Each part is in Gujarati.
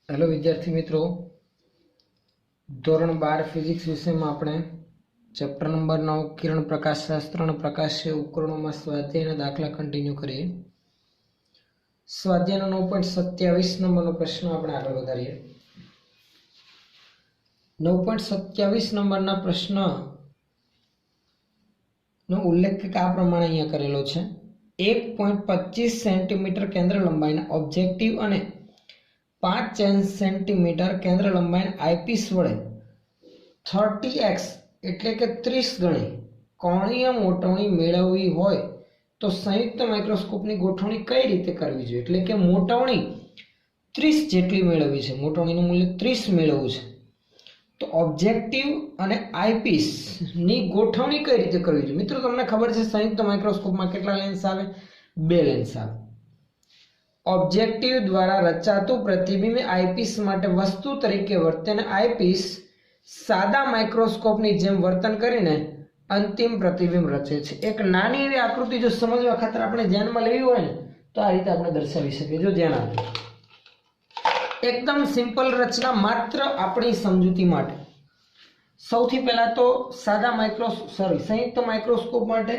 हेलो विद्यार्थी मित्रों, ધોરણ 12 ફિઝિક્સ વિષયમાં આપણે ચેપ્ટર નંબર 9 કિરણ પ્રકાશશાસ્ત્ર અને પ્રકાશીય ઉપકરણોમાં સ્વાધ્યાયના દાખલા કન્ટિન્યુ કરીએ। સ્વાધ્યાયનો 9.27 નંબરનો પ્રશ્ન આપણે આગળ વધારીએ। 9.27 નંબરના પ્રશ્નનો ઉલ્લેખ કંઈક આ પ્રમાણે અહીંયા કરેલો છે। 1.25 સેન્ટીમીટર કેન્દ્ર લંબાઈના ઓબ્જેક્ટિવ અને 5 સેન્ટીમીટર કેન્દ્ર લંબાઈના આઈપીસ વડે 30x એટલે કે 30 ગણી કોણીય મોટવણી મેળવવી હોય તો સંયુક્ત માઇક્રોસ્કોપની ગોઠવણી કઈ રીતે કરવી જોઈએ? એટલે કે મોટવણી 30 જેટલી મેળવવી છે, મોટવણીનું મૂલ્ય 30 મેળવવું છે, તો ઓબ્જેક્ટિવ અને આઈપીસ ની ગોઠવણી કઈ રીતે કરવી જોઈએ? મિત્રો, તમને ખબર છે સંયુક્ત માઇક્રોસ્કોપમાં કેટલા લેન્સ આવે? 2 લેન્સ આવે। ઓબ્જેક્ટિવ દ્વારા રચાતું પ્રતિબિંબ આઈપીસ માટે વસ્તુ તરીકે વર્તે અને આઈપીસ સાદા માઇક્રોસ્કોપની જેમ વર્તન કરીને અંતિમ પ્રતિબિંબ રચે છે। એક નાની એવી આકૃતિ જો સમજવા ખાતર આપણે ધ્યાનમાં લેવી હોય ને તો આ રીતે આપણે દર્શાવી શકીએ। જો ધ્યાન આપો, એકદમ સિમ્પલ રચના, માત્ર આપણી સમજૂતી માટે। સૌથી પહેલા તો સંયુક્ત માઇક્રોસ્કોપ માટે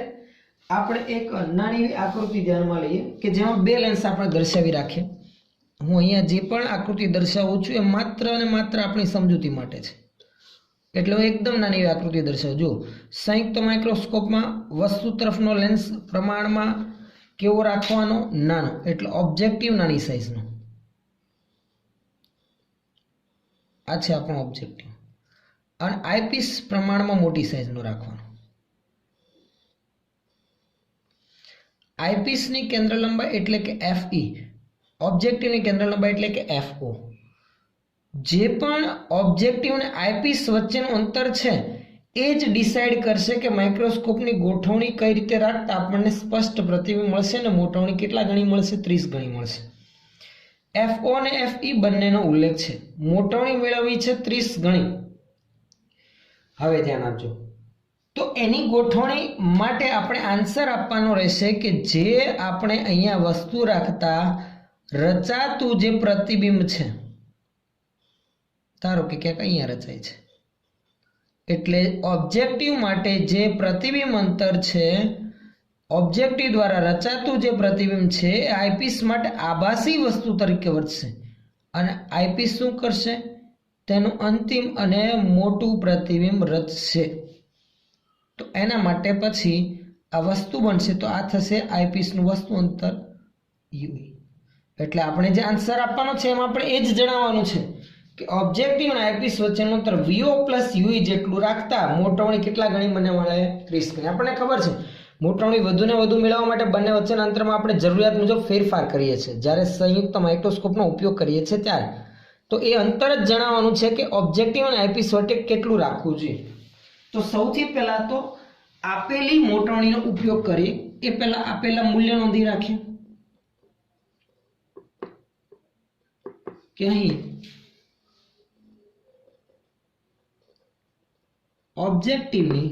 આપણે એક નાની આકૃતિ ધ્યાનમાં લઈએ કે જેમાં 2 લેન્સ આપણે દર્શાવી રાખીએ। હું અહીંયા જે પણ આકૃતિ દર્શાવું છું એ માત્ર અને માત્ર આપણી સમજૂતી માટે છે, એટલે હું એકદમ નાની એવી આકૃતિ દર્શાવું। જો સંયુક્ત માઇક્રોસ્કોપમાં વસ્તુ તરફનો લેન્સ પ્રમાણમાં કેવો રાખવાનો? નાનો, એટલે ઓબ્જેક્ટિવ નાની સાઈઝનો। આ છે આપણો ઓબ્જેક્ટિવ, અને આઈપીસ પ્રમાણમાં મોટી સાઈઝનો રાખવાનો। આઈપીસની કેન્દ્ર લંબાઈ એટલે કે FE, ઓબ્જેક્ટિવની કેન્દ્ર લંબાઈ એટલે કે FO। જે પણ ઓબ્જેક્ટિવ અને આઈપીસ વચ્ચેનું અંતર છે એ જ ડિસાઈડ કરશે કે માઇક્રોસ્કોપની ગોઠવણી કઈ રીતે રાખતા આપણને સ્પષ્ટ પ્રતિબિંબ મળશે અને મોટવણી કેટલા ગણી મળશે? 30 ગણી મળશે। FO અને FE બંનેનો ઉલ્લેખ છે, મોટવણી મેળવવી છે 30 ગણી। હવે ધ્યાન આપજો, તો એની ગોઠવણી માટે આપણે આન્સર આપવાનો રહેશે કે જે આપણે અહીંયા વસ્તુ રાખતા રચાતું જે પ્રતિબિંબ છે, ધારો કે ક્યાંક અહીંયા રચાય છે, એટલે ઓબ્જેક્ટિવ માટે જે પ્રતિબિંબ અંતર છે, ઓબ્જેક્ટિવ દ્વારા રચાતું જે પ્રતિબિંબ છે એ આઈપીસ માટે આભાસી વસ્તુ તરીકે વર્તશે અને આઈપીસ શું કરશે? તેનું અંતિમ અને મોટું પ્રતિબિંબ રચશે। તો એના માટે પછી આ વસ્તુ બનશે, તો આ થશે આઈપીસનું વસ્તુ અંતર UE। એટલે આપણે જે આન્સર આપવાનો છે એમાં આપણે એ જ જણાવવાનું છે કે ઓબ્જેક્ટિવ અને આઈપીસ વચ્ચેનું અંતર VO + UE જેટલું રાખતા મોટવણી કેટલા ગણી મને મળે? 30 ગણી। આપણને ખબર છે મોટવણી વધુને વધુ મેળવવા માટે બંને વચ્ચેના અંતરમાં આપણે જરૂરિયાત મુજબ ફેરફાર કરીએ છીએ જ્યારે સંયુક્ત માઇક્રોસ્કોપનો ઉપયોગ કરીએ છીએ ત્યારે। તો એ અંતર જ જણાવવાનું છે કે ઓબ્જેક્ટિવ અને આઈપીસ વચ્ચે કેટલું રાખવું જોઈએ। તો સૌથી પહેલા તો આપેલી મોટવણીનો ઉપયોગ કરી એ પહેલા આપેલા મૂલ્ય નોંધી રાખીએ કે અહીં ઓબ્જેક્ટિવની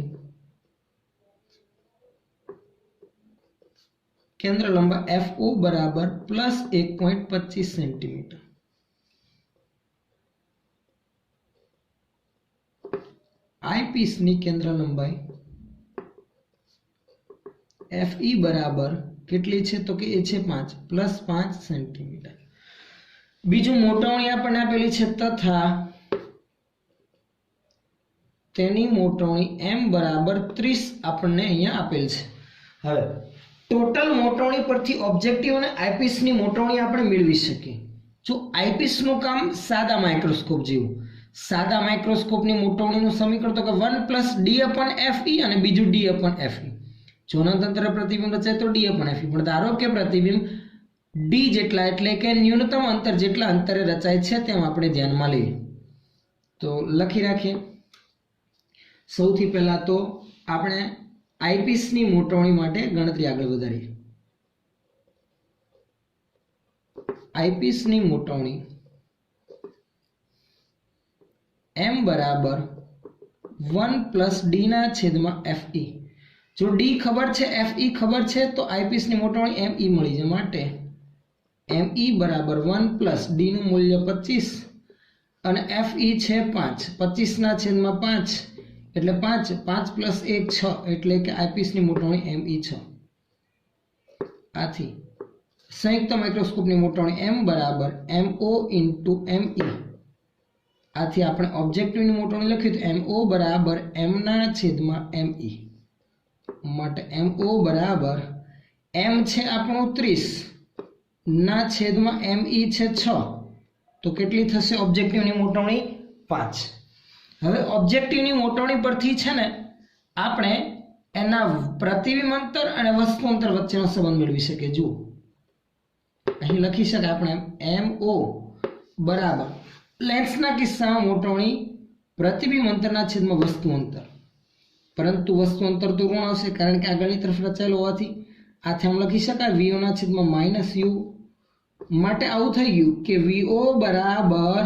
કેન્દ્ર લંબાઈ FO બરાબર +1.25 સેન્ટીમીટર, આઈપીસની કેન્દ્ર લંબાઈ FE બરાબર કેટલી છે? તો કે એ છે 5 +5 સેન્ટીમીટર। બીજું મોટવણી આપણને આપેલી છે તથા તેની મોટવણી M બરાબર 30 આપણને અહીંયા આપેલ છે। હવે ટોટલ મોટવણી પરથી ઓબ્જેક્ટિવ અને આઈપીસની મોટવણી આપણે મેળવી શકીએ। જો આઈપીસનું કામ સાદા માઇક્રોસ્કોપ જેવું, સાદા માઇક્રોસ્કોપની મોટવણીનું સમીકરણ તો કે 1 + D/FE અને બીજું D/FE। જો અનંતર પ્રતિબિંબ રચાય તો D/FE, પણ ધારો કે પ્રતિબિંબ D જેટલા એટલે કે ન્યૂનતમ અંતર જેટલા અંતરે રચાય છે તેમ આપણે ધ્યાનમાં લઈએ। તો લખી રાખીએ। સૌથી પહેલા તો આપણે આઈપીસની મોટવણી માટે ગણતરી આગળ વધારીએ। આઈપીસની મોટવણી M બરાબર 1 + D/FE। જો D ખબર છે, FE ખબર છે, તો આઈપીસની મોટવણી ME મળી જાય, માટે ME બરાબર 1 પ્લસ ડીનું મૂલ્ય 25 અને FE છે 5, 25ના છેદમાં 5 એટલે 5, 5 પ્લસ 1 6 એટલે કે આઈપીસની મોટવણી ME 6. આથી સંયુક્ત માઇક્રોસ્કોપની મોટવણી M બરાબર MO ઇન્ટુ ME. આથી આપણે ઓબ્જેક્ટિવની મોટવણી લખ્યું તો MO બરાબર M ના છેદમાં ME. માટે MO બરાબર M છે આપણું 30 ના છેદમાં ME છે 6. તો કેટલી થશે ઓબ્જેક્ટિવની મોટવણી? 5. હવે ઓબ્જેક્ટિવની મોટવણી પરથી છે ને આપણે એના પ્રતિબિંબ અંતર અને વસ્તુ અંતર વચ્ચેનો સંબંધ મેળવી શકીએ. જુઓ અહીં લખી શકાય આપણે MO બરાબર લેન્સના કિસ્સામાં મોટવણી પ્રતિબિંબ અંતરના છેદમાં વસ્તુ અંતર, પરંતુ વસ્તુ અંતર તો ઋણ આવશે કારણ કે આગળની તરફ રચાયેલો હોવાથી. આથી આમ લખી શકાય VO ના છેદમાં માઇનસ U. માટે આવું થઈ ગયું કે VO બરાબર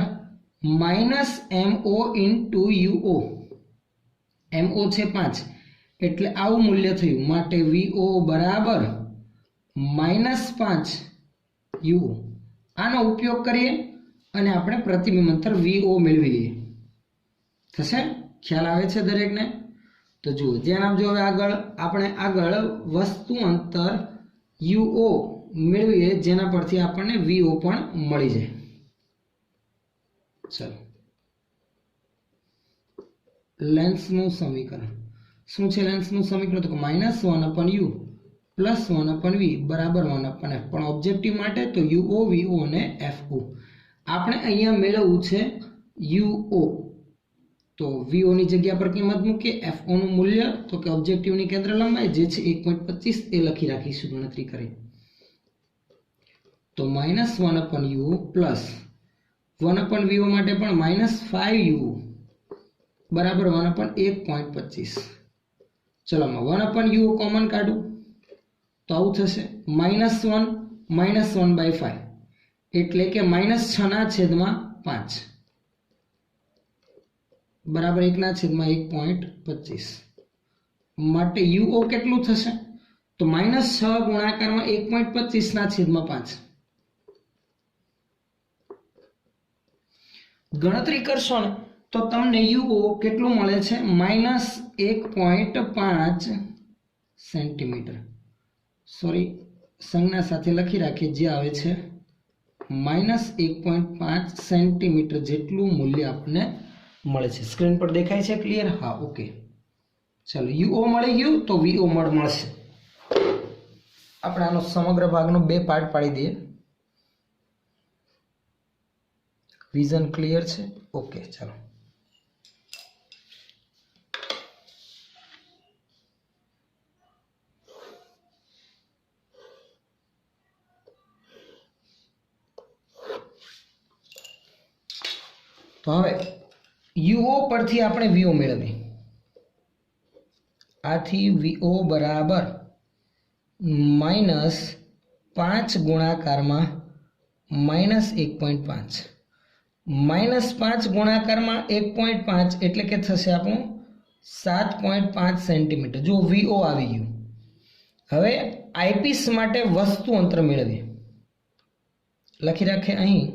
minus MO into UO. MO છે 5 એટલે આવું મૂલ્ય થયું. માટે VO બરાબર માઇનસ 5 UO. આનો ઉપયોગ કરીએ અને આપણે પ્રતિબિંબ અંતર VO મેળવી લઈએ. થશે? ખ્યાલ આવે છે દરેકને? તો જુઓ ધ્યાન આપજો. હવે આગળ વસ્તુ અંતર UO મેળવીએ જેના પરથી આપણને VO પણ મળી જાય. ચલો લેન્સનું સમીકરણ શું છે? લેન્સનું સમીકરણ તો -1/u પ્લસ 1/v બરાબર 1/f. પણ ઓબ્જેક્ટિવ માટે તો UO, VO અને FO. આપણે અહીંયા મેળવવું છે UO, તો VO ની જગ્યા પર કિંમત મૂકીએ. FO નું મૂલ્ય તો કે ઓબ્જેક્ટિવની કેન્દ્ર લંબાઈ જે છે 1.25 એ લખી રાખીશું ગણતરી કરી. તો -1/u પ્લસ 1/VO માટે પણ -5u બરાબર 1/1.25. ચલો 1/u કોમન કાઢું તો આવું થશે -1/5 એટલે કે -6 ના છેદમાં 5 બરાબર 1 ના છેદમાં 1.25. માટે UO કેટલું થશે? તો -6 ગુણાકારમાં 1.25 ના છેદમાં 5. ગણતરી કરશો ને તો તમને UO કેટલું મળે છે? -1.5 સેન્ટીમીટર. સોરી, સંજ્ઞા સાથે લખી રાખીએ જે આવે છે -1.5 સેન્ટીમીટર જેટલું મૂલ્ય આપણને મળે છે. સ્ક્રીન પર દેખાય છે? ક્લિયર? હા, ઓકે. ચાલો UO મળી ગયું તો VO મળશે. આપણે આનો સમગ્ર ભાગનો 2 પાર્ટ પાડી દઈએ. વિઝન ક્લિયર છે? ઓકે. ચાલો તો હવે UO પરથી આપણે VO મેળવીએ. આથી VO બરાબર -5 ગુણાકારમાં -1.5. -5 ગુણાકારમાં 1.5 એટલે કે થશે આપણું 7.5 સેન્ટીમીટર. જો VO આવી ગયું. હવે આઈપીસ માટે વસ્તુ અંતર મેળવીએ. લખી રાખીએ અહીં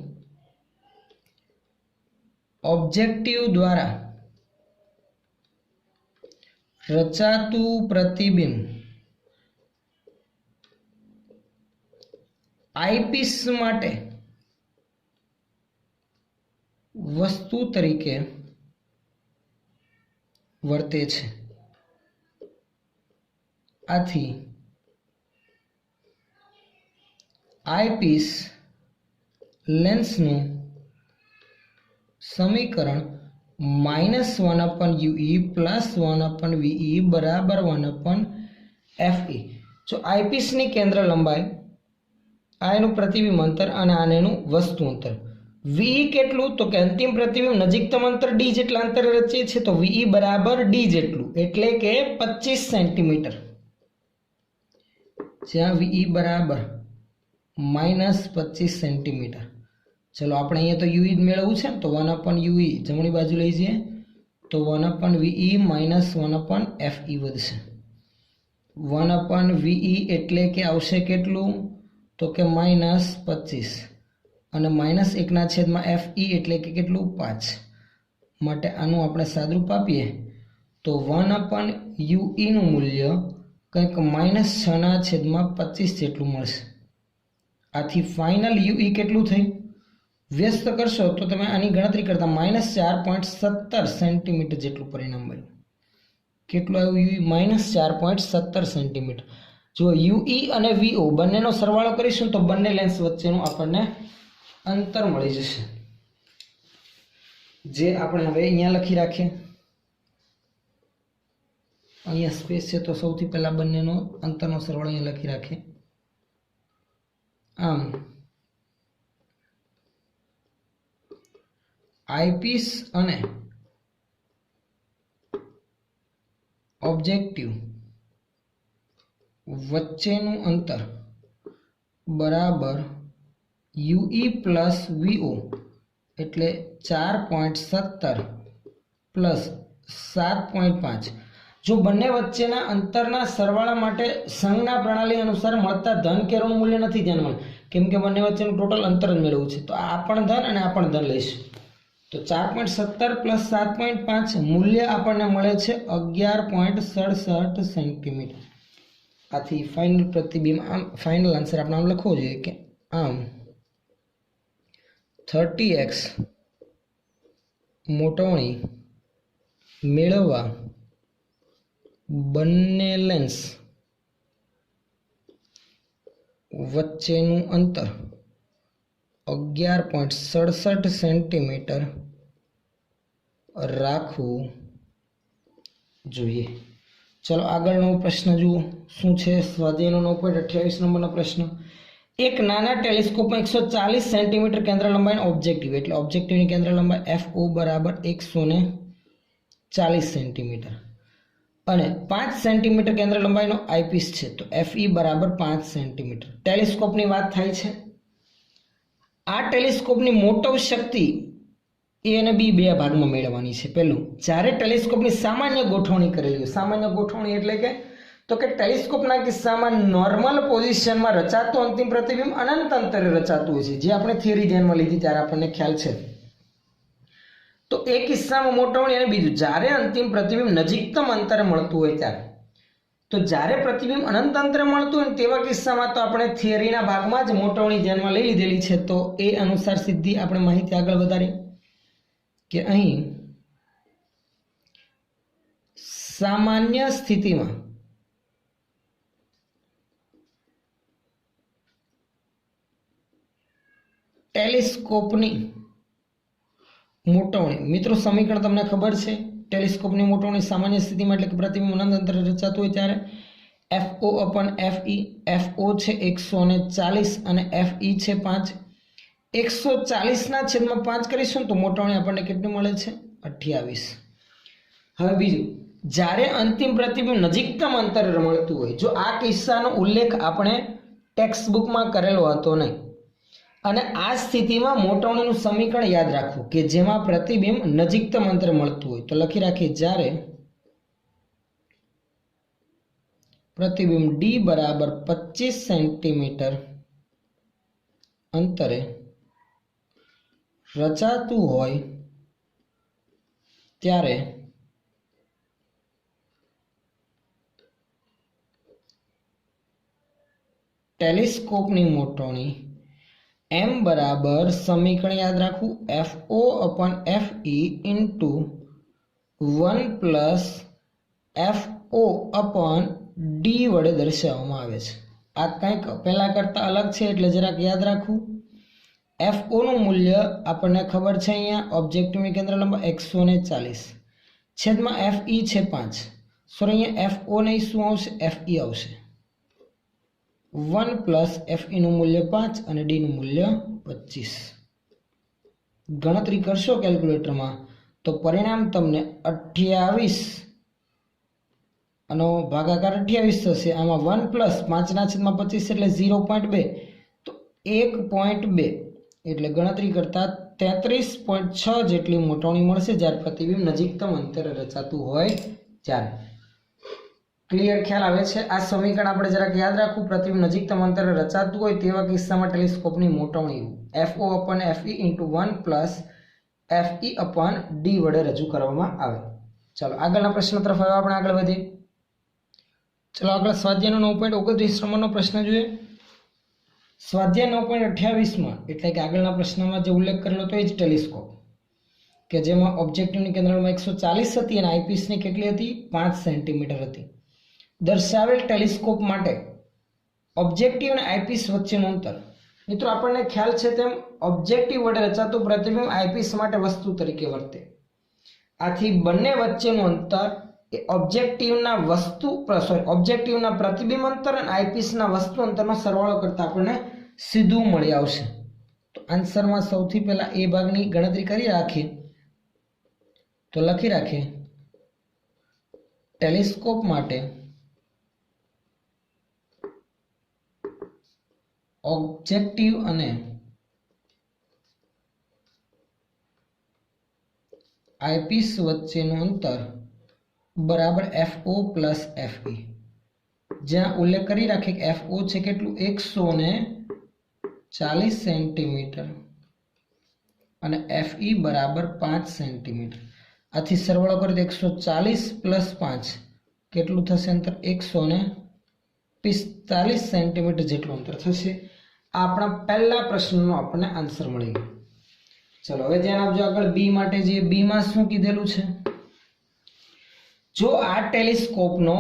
ઓબ્જેક્ટિવ દ્વારા રચાતું પ્રતિબિંબ આઈપીસ માટે વસ્તુ તરીકે વર્તે છે. આથી આઈપીસ લેન્સનું સમીકરણ -1/UE પ્લસ 1/VE બરાબર 1/FE. જો આઈપીસની કેન્દ્ર લંબાઈ, આ એનું પ્રતિબિંબ અંતર અને આને એનું વસ્તુ અંતર. VE કેટલું? તો કે અંતિમ પ્રતિબિંબ નજીકતમ અંતર D જેટલા અંતરે રચીએ છીએ તો VE બરાબર D જેટલું એટલે કે 25 સેન્ટીમીટર. જ્યાં VE બરાબર -25 સેન્ટીમીટર. ચલો આપણે અહીંયા તો UE મેળવવું છે તો 1/UE જમણી બાજુ લઈ જઈએ તો 1/VE minus 1/FE વધશે. 1/VE એટલે કે આવશે કેટલું? તો કે -25 અને -1/FE એટલે કે કેટલું 5 માટે આનું આપણે સાદરૂપ આપીએ તો 1/UE નું મૂલ્ય કંઈક -6/25 જેટલું મળશે. આથી ફાઇનલ UE કેટલું થયું વ્યસ્ત કરશો તો તમે આની ગણતરી કરતા -4.17 સેન્ટીમીટર જેટલું પરિણામ મળ્યું. કેટલું આવ્યું UE -4.17 સેન્ટીમીટર. જો UE અને VO બંનેનો સરવાળો કરીશું તો બંને લેન્સ વચ્ચેનું આપણને અંતર મળી જશે, જે આપણે હવે અહીંયા લખી રાખીએ. અહીંયા સ્પેસ છે તો સૌથી પહેલા બંનેનો અંતરનો સરવાળો અહીંયા લખી રાખીએ. આમ આઈપીસ અને ઓબ્જેક્ટિવ વચ્ચેનું અંતર બરાબર UE પ્લસ VO એટલે 4.17 પ્લસ 7.5. જો બંને વચ્ચેના અંતરના સરવાળા માટે સંજ્ઞા પ્રણાલી અનુસાર મળતા ધન કે ઋણ મૂલ્ય નથી ધ્યાનમાં, કેમ કે બંને વચ્ચેનું ટોટલ અંતર જ મેળવવું છે. તો આ પણ ધન અને આ પણ ધન લઈશું. તો 4.17 પ્લસ 7.5 મૂલ્ય આપણને મળે છે 11.67 સેન્ટીમીટર. આથી ફાઇનલ પ્રતિબિંબ આમ ફાઇનલ આન્સર આપણે આમ લખવો જોઈએ કે આમ 30x મોટવણી મેળવવા બંને લેન્સ વચ્ચેનું અંતર 11.67 સેન્ટીમીટર રાખવું જોઈએ. ચલો આગળનો પ્રશ્ન જુઓ શું છે. સ્વાધ્યાયનો 9.28 નંબરનો પ્રશ્ન. એક નાના ટેલિસ્કોપમાં 140 સેન્ટીમીટર કેન્દ્ર લંબાઈનો ઓબ્જેક્ટિવ એટલે ઓબ્જેક્ટિવની કેન્દ્ર લંબાઈ FO બરાબર 140 સેન્ટીમીટર અને 5 સેન્ટીમીટર કેન્દ્ર લંબાઈનો આઈપીસ છે તો FE બરાબર 5 સેન્ટીમીટર. ટેલિસ્કોપની વાત થાય છે. આ ટેલિસ્કોપની મોટવ શક્તિ A અને B બે ભાગમાં મેળવવાની છે. પહેલું, જ્યારે ટેલિસ્કોપની સામાન્ય ગોઠવણી કરેલી હોય. સામાન્ય ગોઠવણી એટલે કે ટેલિસ્કોપના કિસ્સામાં નોર્મલ પોઝિશનમાં રચાતું અંતિમ પ્રતિબિંબ અનંત અંતરે રચાતું હોય છે, જે આપણે થિયરી ધ્યાનમાં લીધી ત્યારે આપણને ખ્યાલ છે. તો એ કિસ્સામાં મોટવણી. અને બીજું, જ્યારે અંતિમ પ્રતિબિંબ નજીકતમ અંતરે મળતું હોય ત્યારે. તો જ્યારે પ્રતિબિંબ અનંત અંતરે મળતું હોય તેવા કિસ્સામાં તો આપણે થિયરીના ભાગમાં જ મોટવણી ધ્યાનમાં લઈ લીધેલી છે. તો એ અનુસાર સીધી આપણે માહિતી આગળ વધારી કે અહીં સામાન્ય સ્થિતિમાં ટેલિસ્કોપની મોટવણી, મિત્રો સમીકરણ તમને ખબર છે. ટેલિસ્કોપની મોટવણી સામાન્ય સ્થિતિમાં એટલે કે પ્રતિબિંબ અનંત અંતરે રચાતું હોય ત્યારે FO/FE. FO છે 140 અને FE છે 5. 140/5 કરીશું તો મોટવણી આપણને કેટલી મળે છે 28. હવે બીજું, જ્યારે અંતિમ પ્રતિબિંબ નજીકતમ અંતરે મળતું હોય, જો આ કિસ્સાનો ઉલ્લેખ આપણે ટેક્સ્ટ બુકમાં કરેલો હતો નહીં, અને આ સ્થિતિમાં મોટવણીનું સમીકરણ યાદ રાખવું કે જેમાં પ્રતિબિંબ નજીકતમ અંતરે મળતું હોય તો લખી રાખીએ જ્યારે પ્રતિબિંબ D બરાબર 25 સેન્ટીમીટર અંતરે રચાતું હોય ત્યારે ટેલિસ્કોપની મોટવણી M બરાબર સમીકરણ યાદ રાખવું FO/FE ઇન્ટુ 1 પ્લસ FO/D વડે દર્શાવવામાં આવે છે. આ કંઈક પહેલા કરતા અલગ છે એટલે જરાક યાદ રાખવું. FO નું મૂલ્ય આપણને ખબર છે, અહીંયા ઓબ્જેક્ટિવની કેન્દ્ર લંબાઈ 140 છેદમાં FE છે 5. સોરી, અહીંયા FO નહીં શું આવશે FE આવશે. 1 પ્લસ FE નું મૂલ્ય 5 અને D નું મૂલ્ય 25. ગણતરી કરશો કેલ્ક્યુલેટરમાં તો પરિણામ તમને 28 અને ભાગાકાર 28 થશે. આમાં 1 પ્લસ 5/25 એટલે 0.2 તો 1.2 એટલે ગણતરી કરતા 33.6 જેટલી મોટવણી મળશે જ્યારે પ્રતિબિંબ નજીકતમ અંતરે રચાતું હોય ત્યારે. ક્લિયર ખ્યાલ આવે છે? આ સમીકરણ આપણે જરાક યાદ રાખવું. પ્રતિબિંબ નજીકતમ અંતરે રચાતું હોય તેવા કિસ્સામાં ટેલિસ્કોપની મોટવણી FO/FE × 1 પ્લસ FE/d વડે રજૂ કરવામાં આવે. ચાલો આગળના પ્રશ્ન તરફ હવે આપણે આગળ વધીએ. ચલો આગળ સ્વાધ્યાયનો 9.29 નંબરનો પ્રશ્ન જોઈએ. સ્વાધ્યાય 9.28 એટલે કે આગળના પ્રશ્નમાં જે ઉલ્લેખ કરેલો હતો એ જ ટેલિસ્કોપ, કે જેમાં ઓબ્જેક્ટિવની કેન્દ્રમાં 140 હતી અને આઈપીસની કેટલી હતી? 5 સેન્ટીમીટર હતી. દર્શાવેલ ટેલિસ્કોપ માટે ઓબ્જેક્ટિવ અને આઈપીસ વચ્ચેનું અંતર. મિત્રો આપણને ખ્યાલ છે તેમ ઓબ્જેક્ટિવ વડે રચાતું પ્રતિબિંબ આઈપીસ માટે વસ્તુ તરીકે વર્તે. આથી બંને વચ્ચેનું અંતર એ ઓબ્જેક્ટિવના પ્રતિબિંબ અંતર અને આઈપીસના વસ્તુ અંતરનો સરવાળો કરતા આપણને સીધું મળી આવશે. તો આન્સરમાં સૌથી પહેલા એ ભાગની ગણતરી કરી રાખીએ. તો લખી રાખીએ ટેલિસ્કોપ માટે ઓબ્જેક્ટિવ અને આઈપીસ વચ્ચેનું અંતર બરાબર FO પ્લસ FE, જ્યાં ઉલ્લેખ કરી રાખીએ કે FO છે કેટલું? 140 સેન્ટીમીટર અને FE બરાબર 5 સેન્ટીમીટર. આથી સરવાળો કરીએ તો 140 પ્લસ 5 કેટલું થશે અંતર? 145 સેન્ટીમીટર જેટલું અંતર થશે. આ આપણા પહેલા પ્રશ્નનો આપણને આન્સર મળી ગયો. ચલો હવે ધ્યાન આપજો આગળ બી માટે. જે બી માં શું કીધેલું છે? જો આ ટેલિસ્કોપનો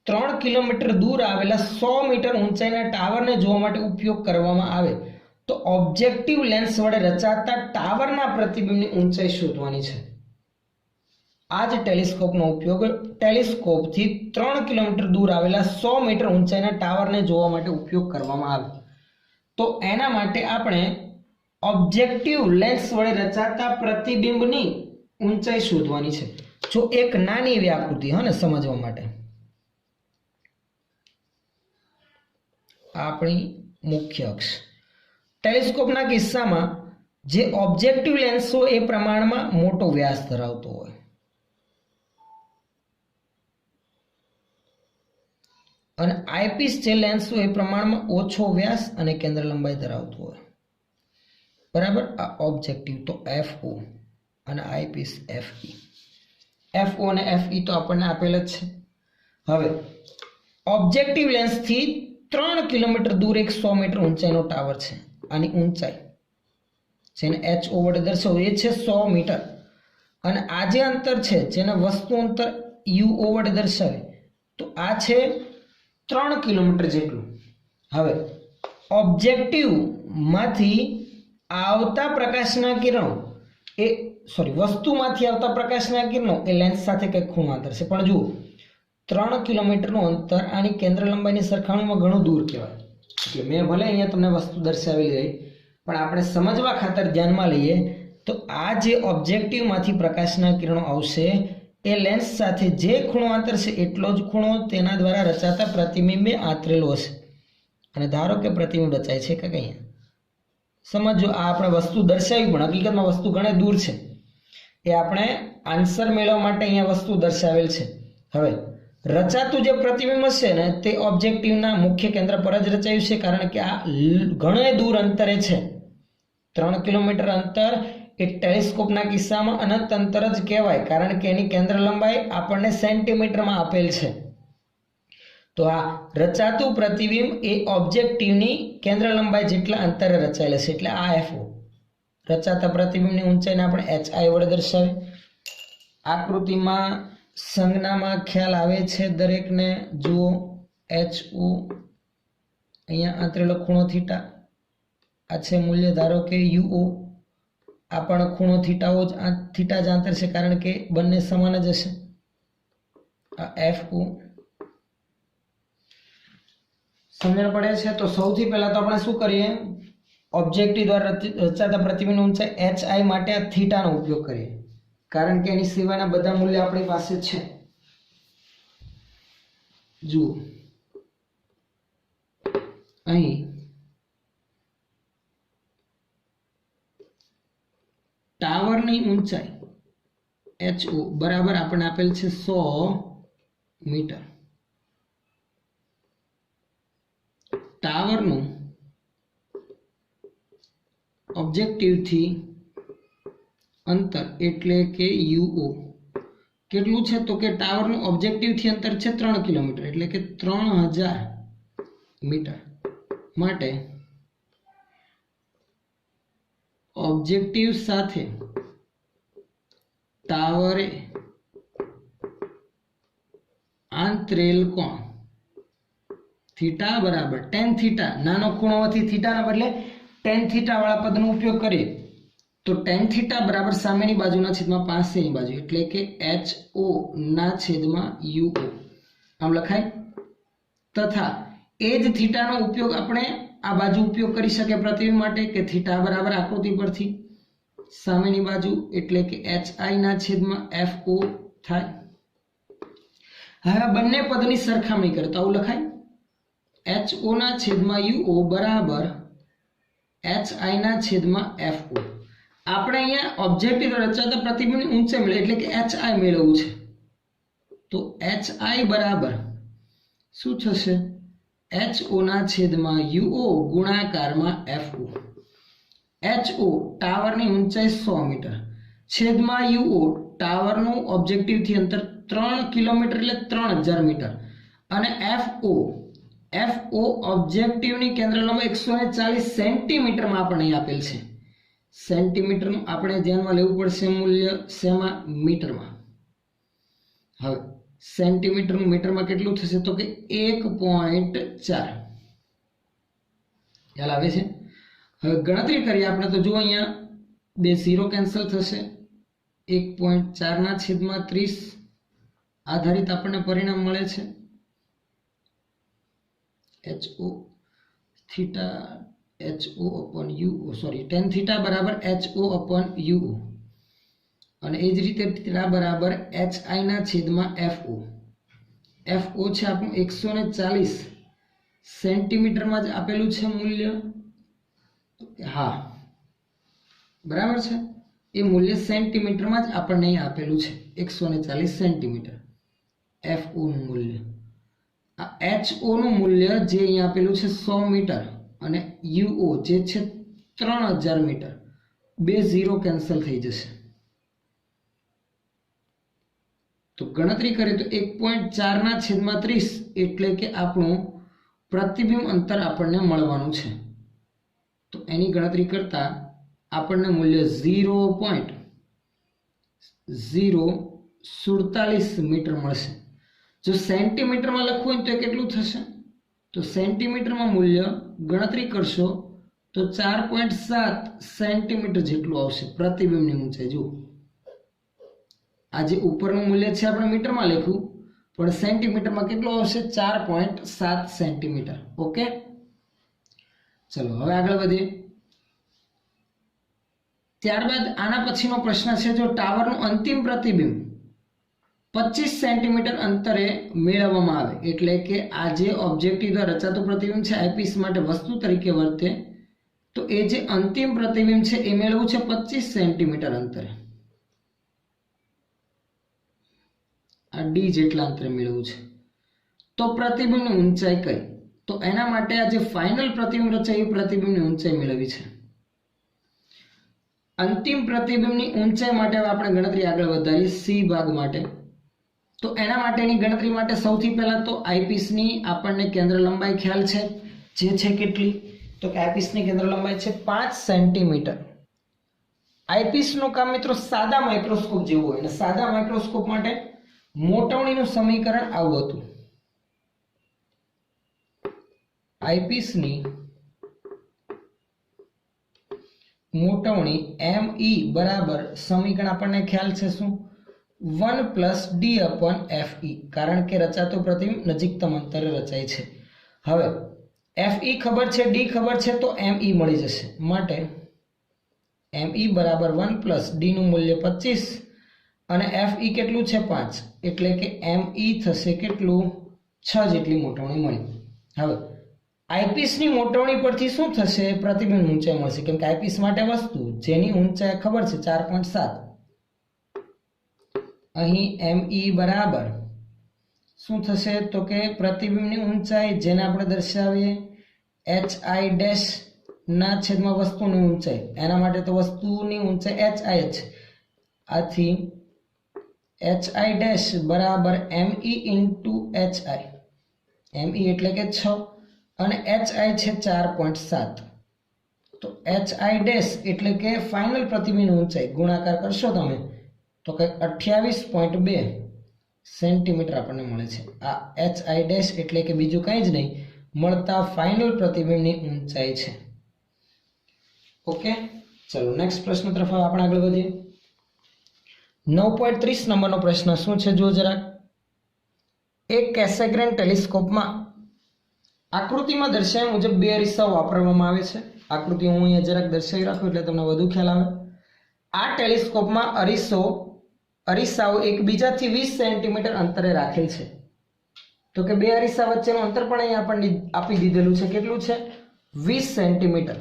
3 કિલોમીટર દૂર આવેલા 100 મીટર ઊંચાઈના ટાવરને જોવા માટે ઉપયોગ કરવામાં આવે તો ઓબ્જેક્ટિવ લેન્સ વડે રચાતા ટાવરના પ્રતિબિંબની ઊંચાઈ શોધવાની છે. આ જ ટેલિસ્કોપનો ઉપયોગ ટેલિસ્કોપથી 3 કિલોમીટર દૂર આવેલા 100 મીટર ઊંચાઈના ટાવરને જોવા માટે ઉપયોગ કરવામાં આવે તો એના માટે આપણે ઓબ્જેક્ટિવ લેન્સ વડે રચાતા પ્રતિબિંબની ઊંચાઈ શોધવાની છે. જો એક નાની એવી આકૃતિ હને સમજવા માટે, આપણી મુખ્ય અક્ષ. ટેલિસ્કોપના કિસ્સામાં જે ઓબ્જેક્ટિવ લેન્સ હોય એ પ્રમાણમાં મોટો વ્યાસ ધરાવતો હોય અને આઈપીસ જે લેન્સ હોય એ પ્રમાણમાં ઓછો વ્યાસ અને કેન્દ્ર લંબાઈ ધરાવતો હોય. બરાબર? આ ઓબ્જેક્ટિવ તો FO અને આઈપીસ FE. FO અને FE તો આપણને આપેલ જ છે. હવે ઓબ્જેક્ટિવ લેન્સથી 3 કિલોમીટર દૂર એક 100 મીટર ઊંચાઈનો ટાવર છે. આની ઊંચાઈ જેને HO વડે દર્શાવો એ છે 100 મીટર અને આ જે અંતર છે જેને વસ્તુ અંતર UO વડે દર્શાવે તો આ છે 3 કિલોમીટર જેટલું. હવે ઓબ્જેક્ટિવમાંથી આવતા પ્રકાશના કિરણો વસ્તુમાંથી આવતા પ્રકાશના કિરણો એ લેન્સ સાથે કંઈક ખૂણો અંતર છે. પણ જુઓ 3 કિલોમીટરનું અંતર આની કેન્દ્ર લંબાઈની સરખામણીમાં ઘણું દૂર કહેવાય. એટલે મેં ભલે અહીંયા તમને વસ્તુ દર્શાવેલી રહી પણ આપણે સમજવા ખાતર ધ્યાનમાં લઈએ તો આ જે ઓબ્જેક્ટિવમાંથી પ્રકાશના કિરણો આવશે એ લેન્સ સાથે જે ખૂણો અંતર છે એટલો જ ખૂણો તેના દ્વારા રચાતા પ્રતિબિંબે આંતરેલો હશે. અને ધારો કે પ્રતિબિંબ રચાય છે કે અહીંયા સમજો આ આપણે વસ્તુ દર્શાવી પણ હકીકતમાં વસ્તુ ઘણી દૂર છે. એ આપણે આન્સર મેળવવા માટે અહીંયા વસ્તુ દર્શાવેલ છે. હવે રચાતું જે પ્રતિબિંબ હશે ને તે ઓબ્જેક્ટિવના મુખ્ય કેન્દ્ર પર જ રચાયું છે કારણ કે આ ઘણો દૂર અંતરે છે. 3 કિલોમીટર અંતર એ ટેલિસ્કોપના કિસ્સામાં અનંત અંતર જ કહેવાય કારણ કે એની કેન્દ્ર લંબાઈ આપણને સેન્ટીમીટરમાં આપેલ છે. તો આ રચાતું પ્રતિબિંબ એ ઓબ્જેક્ટિવની કેન્દ્ર લંબાઈ જેટલા અંતરે રચાયેલ છે એટલે આ FO. રચાતા પ્રતિબિંબની ઊંચાઈને આપણે HI વડે દર્શાવે. આકૃતિમાં સંજ્ઞામાં ખ્યાલ આવે છે દરેકને. જુઓ HO અહીંયા આંતરેલો ખૂણો થીટા, આ છે મૂલ્ય ધારો કે UO, આ પણ ખૂણો થીટા જ આંતર છે કારણ કે બંને સમાન જ હશે. આ FO સમજણ પડે છે? તો સૌથી પહેલા તો આપણે શું કરીએ? ઓબ્જેક્ટિવ દ્વારા રચાતા પ્રતિબિંબની ઊંચાઈ HI માટે આ થીટાનો ઉપયોગ કરીએ કારણ કે એની સિવાયના બધા મૂલ્ય આપણી પાસે છે. જુઓ અહીં ટાવરની ઊંચાઈ HO બરાબર આપણને આપેલ છે 100 મીટર. ટાવરનું ઓબ્જેક્ટિવથી અંતર એટલે કે યુઓ કેટલું છે તો કે ટાવરનું ઓબ્જેક્ટિવથી અંતર છે 3 કિલોમીટર એટલે કે 3000 મીટર માટે ઓબ્જેક્ટિવ સાથે ટાવરે આંતરેલ કોણ થીટા બરાબર tan થીટા નાનો ખૂણો હોવાથી થીટાના બદલે tan થીટા વાળા પદનો ઉપયોગ કરીએ તો tan થીટા બરાબર સામેની બાજુના છેદમાં પાસેની બાજુ એટલે કે HO ના છેદમાં UO આમ લખાય તથા એ જ થીટાનો ઉપયોગ આપણે આ બાજુ ઉપયોગ કરી શકે પ્રતિબિંબ માટે કે થીટા બરાબર આકૃતિ પરથી સામેની બાજુ એટલે કે HI ના છેદમાં FO થાય હવે બંને પદની સરખામણી કરે તો આવું લખાય HO ના છેદમાં UO બરાબર HI ના છેદમાં FO આપણે અહીંયા ઓબ્જેક્ટિવ રચાતા પ્રતિબિંબની ઊંચાઈ મળે એટલે કે HI મેળવવું છે તો HI બરાબર શું થશે HO ના છેદમાં UO ગુણાકારમાં FO HO ટાવરની ઊંચાઈ 100 મીટર છેદમાં UO ટાવરનું ઓબ્જેક્ટિવથી અંતર 3 કિલોમીટર એટલે 3000 મીટર અને FO ઓબ્જેક્ટિવની કેન્દ્ર લંબાઈ 140 સેન્ટીમીટરમાં આપણને આપેલ છે સેન્ટીમીટરનું આપણે ધ્યાનમાં લેવું પડશે મૂલ્ય શેમાં મીટરમાં હવે સેન્ટીમીટરનું મીટરમાં કેટલું થશે તો કે 1.4 ખ્યાલ આવે છે હવે ગણતરી કરીએ આપણે તો જો અહીંયા બે 0 કેન્સલ થશે 1.4 ના છેદમાં 30 આધારિત આપણને પરિણામ મળે છે HO theta HO upon UO sorry tan theta બરાબર HO upon UO અને એ જ રીતે થીટા બરાબર HI ના છેદમાં FO છે આપણું 140 સેન્ટીમીટરમાં જ આપેલું છે મૂલ્ય હા બરાબર છે એ મૂલ્ય સેન્ટીમીટરમાં જ આપણને અહીં આપેલું છે 140 સેન્ટીમીટર FO નું મૂલ્ય આ HO નું મૂલ્ય જે અહીં આપેલું છે 100 મીટર અને UO જે છે 3000 મીટર બે 0 કેન્સલ થઈ જશે તો ગણતરી કરીએ તો 1.4 ના છેદમાં 30 એટલે કે આપણું પ્રતિબિંબ અંતર આપણને મળવાનું છે તો એની ગણતરી કરતા આપણને મૂલ્ય 0.047 મીટર મળશે જો સેન્ટીમીટરમાં લખવું હોય તો કેટલું થશે તો સેન્ટીમીટરમાં મૂલ્ય ગણતરી કરશો તો 4.7 સેન્ટીમીટર જેટલું આવશે પ્રતિબિંબની ઊંચાઈ જુઓ આ જે ઉપરનું મૂલ્ય છે આપણે મીટરમાં લખ્યું પણ સેન્ટીમીટરમાં કેટલું આવશે 4.7 સેન્ટીમીટર ઓકે ચલો હવે આગળ વધીએ ત્યારબાદ આના પછીનો પ્રશ્ન છે જો ટાવરનું અંતિમ પ્રતિબિંબ 25 સેન્ટીમીટર અંતરે મેળવવામાં આવે એટલે કે આ જે ઓબ્જેક્ટિવ દ્વારા રચાતું પ્રતિબિંબ છે આઈપીસ માટે વસ્તુ તરીકે વર્તે તો એ જે અંતિમ પ્રતિબિંબ છે એ મેળવવું છે 25 સેન્ટીમીટર અંતરે આ ડી જેટલા અંતરે મેળવવું છે તો પ્રતિબિંબની ઊંચાઈ કઈ તો એના માટે આ જે ફાઇનલ પ્રતિબિંબ રચાય એ પ્રતિબિંબની ઊંચાઈ મેળવવી છે અંતિમ પ્રતિબિંબની ઊંચાઈ માટે આપણે ગણતરી આગળ વધારીએ સી ભાગ માટે તો એના માટેની ગણતરી માટે સૌથી પહેલા તો આઈપીસની આપણને કેન્દ્ર લંબાઈ ખ્યાલ છે જે છે કેટલી તો કે આઈપીસની કેન્દ્ર લંબાઈ છે 5 સેન્ટીમીટર આઈપીસનું કામ મિત્રો સાદા માઇક્રોસ્કોપ જેવું હોય અને સાદા માઇક્રોસ્કોપ માટે મોટવણીનું સમીકરણ આવું હતું આઈપીસની મોટવણી ME બરાબર સમીકરણ આપણને ખ્યાલ છે શું 1 + D/FE કારણ કે રચાતો પ્રતિબિંબ નજીકતમ અંતરે રચાય છે હવે FE ખબર છે D ખબર છે તો ME મળી જશે માટે ME બરાબર 1 + D નું મૂલ્ય 25 અને FE કેટલું છે 5 એટલે કે ME થશે કેટલું 6 જેટલી મોટવણી મળી હવે આઈપીસની મોટવણી પરથી શું થશે પ્રતિબિંબ ઊંચાઈ મળશે કેમ કે આઈપીસ માટે વસ્તુ જેની ઊંચાઈ ખબર છે 4.7 અહીં ME બરાબર શું થશે તો કે પ્રતિબિંબની ઊંચાઈ જેને આપણે દર્શાવીએ એચ આઈ ડેશ ના છેદમાં વસ્તુની ઊંચાઈ, એના માટે તો વસ્તુની ઊંચાઈ એચ આઈ છે. આથી એચ આઈ ડેશ બરાબર એમ ઈ ઇન્ટુ એચ આઈ. એમ ઈ એટલે કે 6 અને એચ આઈ છે 4.7. તો એચ આઈ ડેશ એટલે કે ફાઇનલ પ્રતિબિંબની ઊંચાઈ ગુણાકાર કરશો તમે તો કંઈક 28.2 સેન્ટીમીટર આપણને મળે છે. આ એચ આઈ ડેશ એટલે કે બીજું કંઈ જ નહીં, મળતા ફાઇનલ પ્રતિબિંબની ઊંચાઈ છે. ઓકે, ચલો નેક્સ્ટ પ્રશ્ન તરફ આપણે આગળ વધીએ. 9.30 નંબરનો પ્રશ્ન શું છે જો જરાક. એક કેસેગ્રેન ટેલિસ્કોપમાં આકૃતિમાં દર્શાવ્યા મુજબ 2 અરીસાઓ વાપરવામાં આવે છે. આકૃતિ હું અહીંયા જરાક દર્શાવી રાખું એટલે તમને વધુ ખ્યાલ આવે. આ ટેલિસ્કોપમાં અરીસાઓ એકબીજાથી 20 સેન્ટીમીટર અંતરે રાખેલ છે. તો કે 2 અરીસા વચ્ચેનું અંતર પણ અહીંયા આપણને આપી દીધેલું છે. કેટલું છે? 20 સેન્ટીમીટર.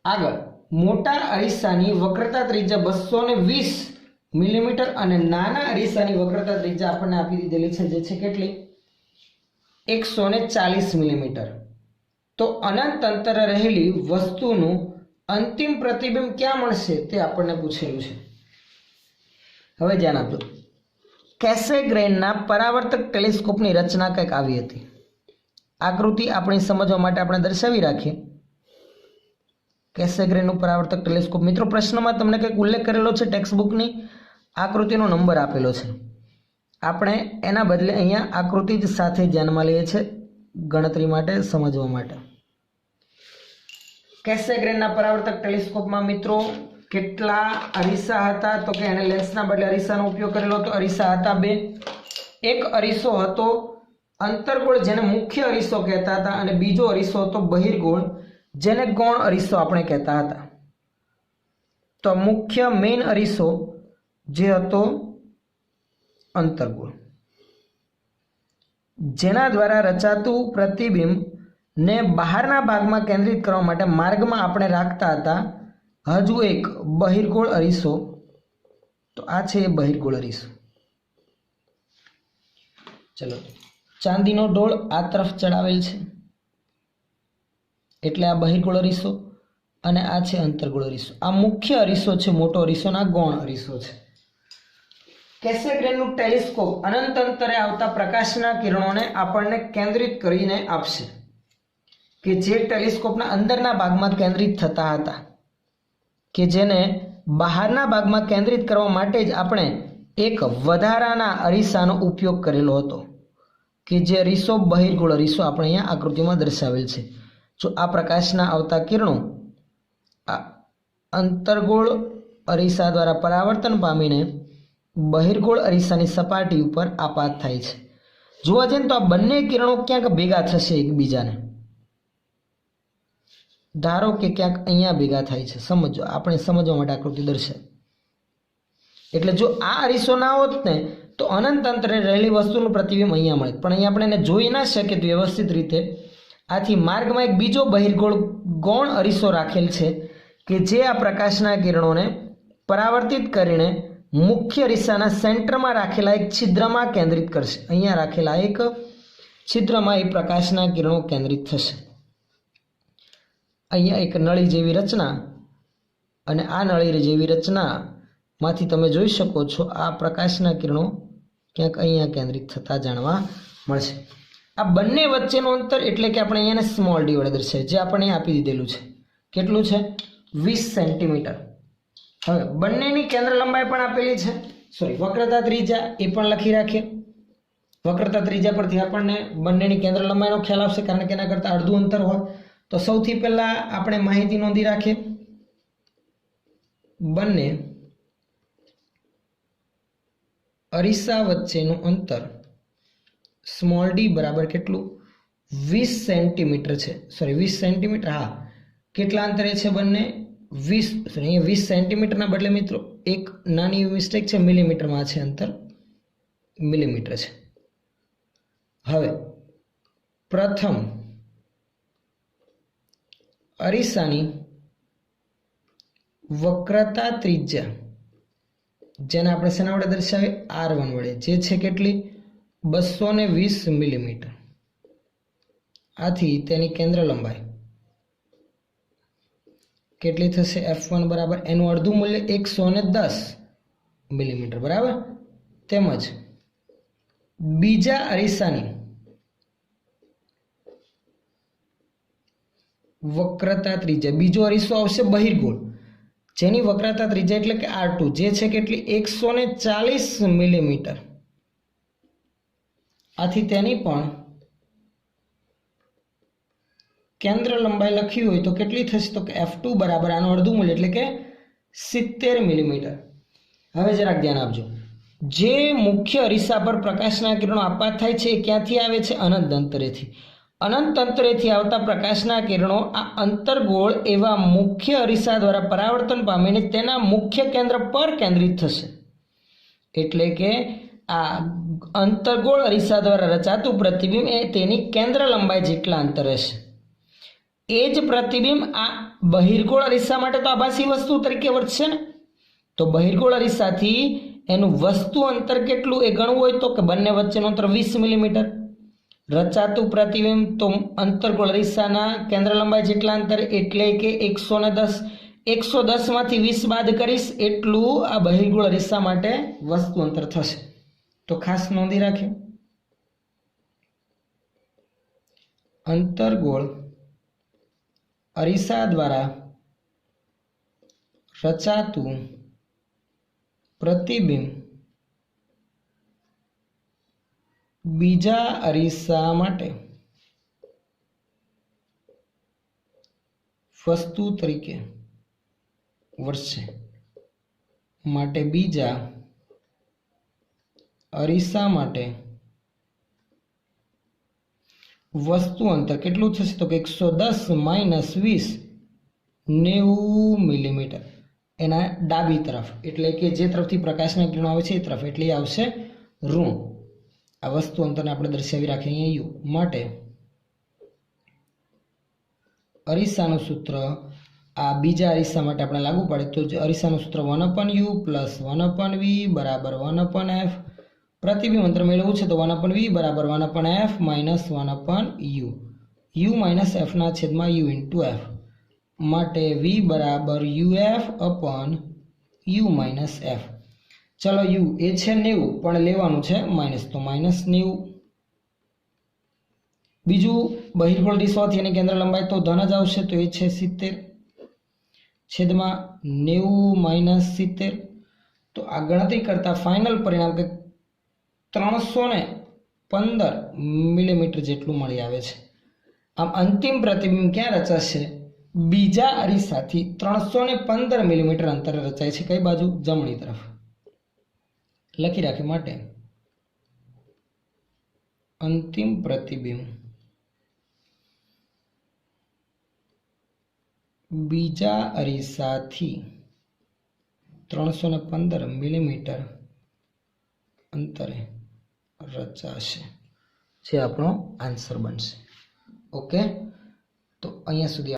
આગળ મોટા અરીસાની વક્રતા ત્રિજ્યા 220 મિલીમીટર અને નાના અરીસાની વક્રતા ત્રિજ્યા આપણને આપી દીધેલી છે, જે છે કેટલી? 140 મિલીમીટર. તો અનંત અંતરે રહેલી વસ્તુનું અંતિમ પ્રતિબિંબ ક્યાં મળશે તે આપણને પૂછેલું છે. હવે ધ્યાન આપજો. કેસેગ્રેનના પરાવર્તક ટેલિસ્કોપની રચના કંઈક આવી હતી. આકૃતિ આપણી સમજવા માટે આપણે દર્શાવી રાખીએ. કેસેગ્રેનનું પરાવર્તક ટેલિસ્કોપ. મિત્રો પ્રશ્નમાં તમને કંઈક ઉલ્લેખ કરેલો છે ટેક્સ્ટબુકની આકૃતિનો નંબર આપેલો છે. આપણે એના બદલે અહીંયા આકૃતિ જ સાથે ધ્યાનમાં લઈએ છીએ ગણતરી માટે, સમજવા માટે. કેસેગ્રેનના પરાવર્તક ટેલિસ્કોપમાં મિત્રો કેટલા અરીસા હતા? તો કે એને લેન્સના બદલે અરીસાનો ઉપયોગ કરેલો હતો. અરીસા હતા 2. એક અરીસો હતો અંતર્ગોળ, જેને મુખ્ય અરીસો કહેતા હતા, અને બીજો અરીસો હતો બહિર્ગોળ, જેને ગૌણ અરીસો આપણે કહેતા હતા. તો મુખ્ય મેઇન અરીસો જે હતો અંતર્ગોળ, જેના દ્વારા રચાતું પ્રતિબિંબ ને બહારના ભાગમાં કેન્દ્રિત કરવા માટે માર્ગમાં આપણે રાખતા હતા હજુ એક બહિર્ગોળ અરીસો. તો આ છે બહિર્ગોળ અરીસો. ચલો, ચાંદીનો ઢોળ આ તરફ ચડાવેલ છે એટલે આ બહિર્ગોળ અરીસો, અને આ છે અંતર્ગોળ અરીસો. આ મુખ્ય અરીસો છે, મોટો અરીસો, અને આ ગૌણ અરીસો છે. કેસેગ્રેનનું ટેલિસ્કોપ અનંત અંતરે આવતા પ્રકાશના કિરણોને આપણને કેન્દ્રિત કરીને આપશે, કે જે ટેલિસ્કોપના અંદરના ભાગમાં કેન્દ્રિત થતા હતા, કે જેને બહારના ભાગમાં કેન્દ્રિત કરવા માટે જ આપણે એક વધારાના અરીસાનો ઉપયોગ કરેલો હતો, કે જે અરીસો બહિર્ગોળ અરીસો આપણે અહીંયા આકૃતિમાં દર્શાવેલ છે. જો આ પ્રકાશના આવતા કિરણો આ અંતર્ગોળ અરીસા દ્વારા પરાવર્તન પામીને બહિર્ગોળ અરીસાની સપાટી ઉપર આપાત થાય છે. જોવા જઈએ તો આ બંને કિરણો ક્યાંક ભેગા થશે એકબીજાને. ધારો કે ક્યાંક અહીંયા ભેગા થાય છે. સમજો, આપણે સમજવા માટે આકૃતિ દર્શાવી. એટલે જો આ અરીસો ના હોત ને તો અનંત અંતરે રહેલી વસ્તુનું પ્રતિબિંબ અહીંયા મળે, પણ અહીંયા આપણે એને જોઈ ના શકીએ વ્યવસ્થિત રીતે. આથી માર્ગમાં એક બીજો બહિર્ગોળ ગૌણ અરીસો રાખેલ છે, કે જે આ પ્રકાશના કિરણોને પરાવર્તિત કરીને મુખ્ય અરીસાના સેન્ટરમાં રાખેલા એક છિદ્રમાં કેન્દ્રિત કરશે. અહીંયા રાખેલા એક છિદ્રમાં એ પ્રકાશના કિરણો કેન્દ્રિત થશે. અહીંયા એક નળી જેવી રચના, અને આ નળી જેવી રચનામાંથી તમે જોઈ શકો છો આ પ્રકાશના કિરણો ક્યાંક અહીંયા કેન્દ્રિત થતા જાણવા મળશે. આ બંને વચ્ચેનું અંતર એટલે કે આપણે અહીંયાને સ્મોલ ડી વડે દર્શાવીએ, જે આપણે આપી દીધેલું છે. કેટલું છે? 20 સેન્ટીમીટર. હવે બંનેની કેન્દ્ર લંબાઈ પણ આપેલી છે, વક્રતા ત્રિજ્યા એ પણ લખી રાખીએ. વક્રતા ત્રિજ્યા પરથી આપણને બંનેની કેન્દ્ર લંબાઈનો ખ્યાલ આવશે, કારણ કે એના કરતાં અડધું અંતર હોય. તો સૌથી પહેલા આપણે માહિતી નોંધી રાખીએ. બંને અરીસા વચ્ચેનું અંતર સ્મોલ ડી બરાબર કેટલું? 20 સેન્ટીમીટર છે. 20 સેન્ટીમીટર. હા, કેટલા અંતરે છે બંને? 20. અહીંયા 20 સેન્ટીમીટરના બદલે મિત્રો એક નાની મિસ્ટેક છે, મિલીમીટરમાં છે અંતર, મિલીમીટર છે. હવે પ્રથમ અરીસાની વક્રતા ત્રિજ્યા, જેને આપણે શેના વડે દર્શાવીએ? R1 વડે, જે છે કેટલી? 220 મિલીમીટર. આથી તેની કેન્દ્ર લંબાઈ કેટલી થશે? F1 બરાબર એનું અડધું મૂલ્ય 110 મિલીમીટર બરાબર. તેમજ બીજા અરીસાની વક્રતા ત્રિજ્યા, બીજો અરીસો આવશે બહિર્ગોળ, જેની વક્રતા ત્રિજ્યા એટલે કે R2 જે છે કેટલી? 140 મિલીમીટર. આથી તેની પણ કેન્દ્ર લંબાઈ લખી હોય તો કેટલી થશે? તો કે F2 બરાબર આનું અડધું મૂલ્ય એટલે કે 70 મિલીમીટર. હવે જરાક ધ્યાન આપજો, જે મુખ્ય અરીસા પર પ્રકાશના કિરણો આપાત થાય છે એ ક્યાંથી આવે છે? અનંત અંતરેથી. અનંત અંતરેથી આવતા પ્રકાશના કિરણો આ અંતર્ગોળ એવા મુખ્ય અરીસા દ્વારા પરાવર્તન પામીને તેના મુખ્ય કેન્દ્ર પર કેન્દ્રિત થશે. એટલે કે આ અંતર્ગોળ અરીસા દ્વારા રચાતું પ્રતિબિંબ એ તેની કેન્દ્ર લંબાઈ જેટલા અંતરે છે. એ જ પ્રતિબિંબ આ બહિર્ગોળ અરીસા માટે તો આભાસી વસ્તુ તરીકે વર્તશે ને. તો બહિર્ગોળ અરીસાથી એનું વસ્તુ અંતર કેટલું એ ગણવું હોય તો કે બંને વચ્ચેનું અંતર 20 મિલીમીટર. રચાતું પ્રતિબિંબ તો અંતર્ગોળ અરીસાના કેન્દ્ર લંબાઈ જેટલા અંતરે એટલે કે 110. 110 માંથી 20 બાદ કરીશ એટલું આ બહિર્ગોળ અરીસા માટે વસ્તુ અંતર થશે. તો ખાસ નોંધી રાખે, અંતર્ગોળ અરીસા દ્વારા રચાતું પ્રતિબિંબ બીજા અરીસા માટે વસ્તુ તરીકે વર્તશે. માટે બીજા અરીસા માટે વસ્તુ અંતર કેટલું થશે? તો કે 110 માઇનસ 20 90 મિલીમીટર એના ડાબી તરફ, એટલે કે જે તરફથી પ્રકાશના કિરણો આવે છે એ તરફ, એટલે આવશે ઋણ. આ વસ્તુ અંતરને આપણે દર્શાવી રાખીએ અહીંયા u. માટે અરીસાનું સૂત્ર આ બીજા અરીસા માટે આપણે લાગુ પડે તો અરીસાનું સૂત્ર 1/u પ્લસ 1/v બરાબર 1/f. પ્રતિબિંબ અંતર મેળવવું છે તો 1/v બરાબર 1/f minus 1/u. u minus f ના છેદમાં u ઇન્ટુ f. માટે v બરાબર uf upon u minus f. ચલો u એ છે 90 પણ લેવાનું છે માઇનસ, તો માઇનસ 90. બીજું બહિર્ગોળ અરીસોથી એની કેન્દ્ર લંબાઈ તો ધન જ આવશે, તો એ છે 70 છેદમાં 90 માઇનસ 70. તો આ ગણતરી કરતા ફાઇનલ પરિણામ કે 315 મિલીમીટર જેટલું મળી આવે છે. આમ અંતિમ પ્રતિબિંબ ક્યાં રચાશે? બીજા અરીસાથી 315 મિલીમીટર અંતરે રચાય છે. કઈ બાજુ? જમણી તરફ. લખી રાખે, માટે અંતિમ પ્રતિબિંબ બીજા અરીસાથી 315 મિલીમીટર અંતરે રચાશે, જે આપણો આન્સર બનશે. ઓકે, તો અહીંયા સુધી